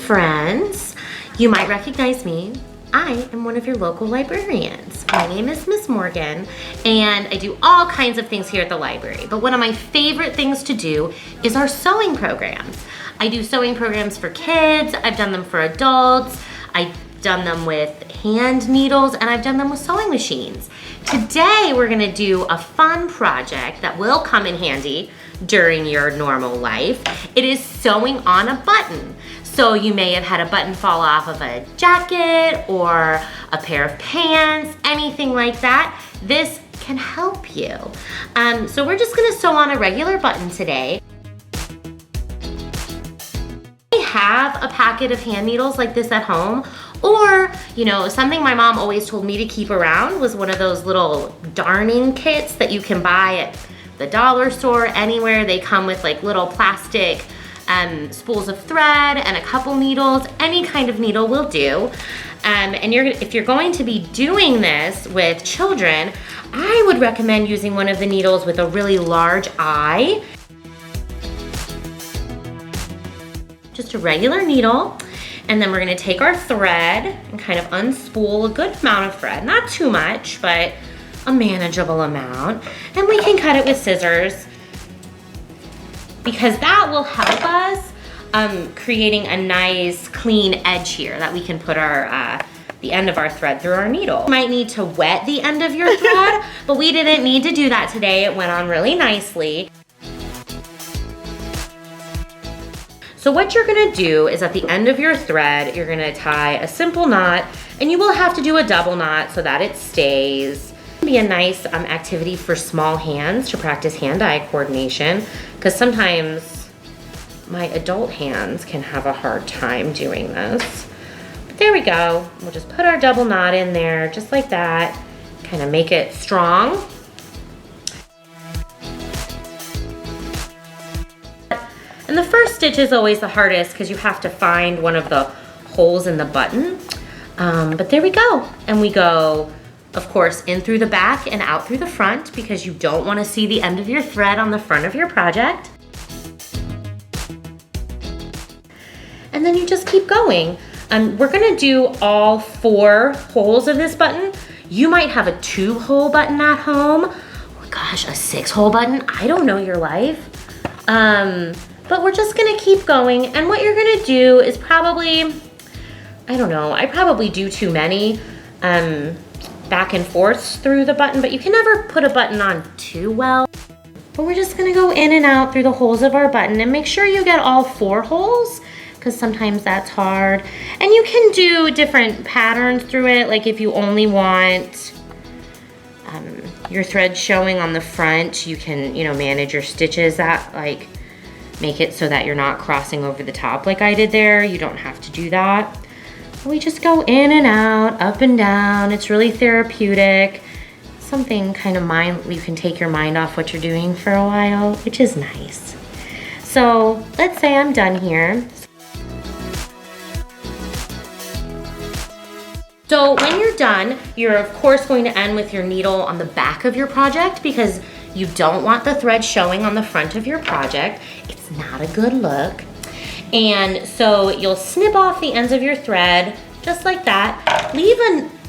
friends. You might recognize me. I am one of your local librarians. My name is Miss Morgan, and I do all kinds of things here at the library. But one of my favorite things to do is our sewing programs. I do sewing programs for kids, I've done them for adults, I've done them with hand needles, and I've done them with sewing machines. Today, we're gonna do a fun project that will come in handy during your normal life. It is sewing on a button. So you may have had a button fall off of a jacket or a pair of pants, anything like that. This can help you. So we're just gonna sew on a regular button today. I have a packet of hand needles like this at home, or, you know, something my mom always told me to keep around was one of those little darning kits that you can buy at the dollar store, anywhere. They come with like little plastic spools of thread and a couple needles. Any kind of needle will do. And if you're going to be doing this with children, I would recommend using one of the needles with a really large eye. Just a regular needle. And then we're gonna take our thread and kind of unspool a good amount of thread. Not too much, but a manageable amount. And we can cut it with scissors, because that will help us creating a nice clean edge here that we can put our the end of our thread through our needle. You might need to wet the end of your thread, but we didn't need to do that today. It went on really nicely. So what you're gonna do is at the end of your thread, you're gonna tie a simple knot, and you will have to do a double knot so that it stays. Be a nice activity for small hands to practice hand-eye coordination, because sometimes my adult hands can have a hard time doing this. But there we go. We'll just put our double knot in there just like that, kind of make it strong. And the first stitch is always the hardest because you have to find one of the holes in the button. But there we go. And we go, of course, in through the back and out through the front, because you don't want to see the end of your thread on the front of your project. And then you just keep going. We're gonna do all 4 holes of this button. You might have a 2-hole button at home. Oh gosh, a 6-hole button. I don't know your life. But we're just gonna keep going. And what you're gonna do is probably, I don't know, I probably do too many back and forth through the button, but you can never put a button on too well. But we're just gonna go in and out through the holes of our button, and make sure you get all 4 holes, because sometimes that's hard. And you can do different patterns through it, like if you only want your thread showing on the front, you can, you know, manage your stitches that, like, make it so that you're not crossing over the top like I did there. You don't have to do that. We just go in and out, up and down. It's really therapeutic. Something kind of you can take your mind off what you're doing for a while, which is nice. So let's say I'm done here. So when you're done, you're of course going to end with your needle on the back of your project, because you don't want the thread showing on the front of your project. It's not a good look. And so you'll snip off the ends of your thread, just like that. Leave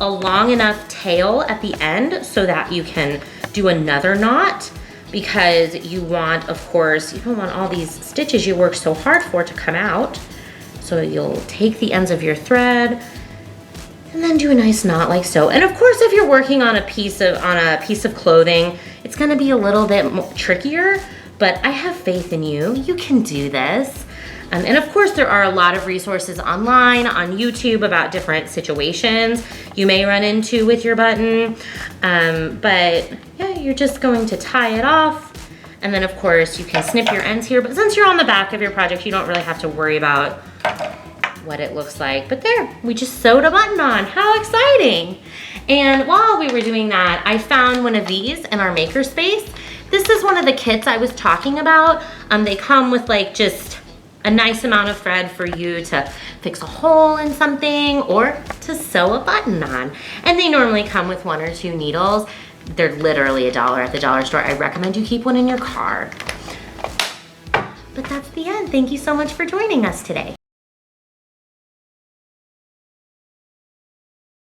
a long enough tail at the end so that you can do another knot, because you want, of course, you don't want all these stitches you worked so hard for to come out. So you'll take the ends of your thread and then do a nice knot like so. And of course, if you're working on a piece of clothing, it's gonna be a little bit more trickier, but I have faith in you. You can do this. And of course, there are a lot of resources online, on YouTube, about different situations you may run into with your button. But yeah, you're just going to tie it off. And then of course, you can snip your ends here. But since you're on the back of your project, you don't really have to worry about what it looks like. But there, we just sewed a button on. How exciting. And while we were doing that, I found one of these in our makerspace. This is one of the kits I was talking about. They come with like just a nice amount of thread for you to fix a hole in something or to sew a button on. And they normally come with 1 or 2 needles. They're literally $1 at the dollar store. I recommend you keep one in your car. But that's the end. Thank you so much for joining us today.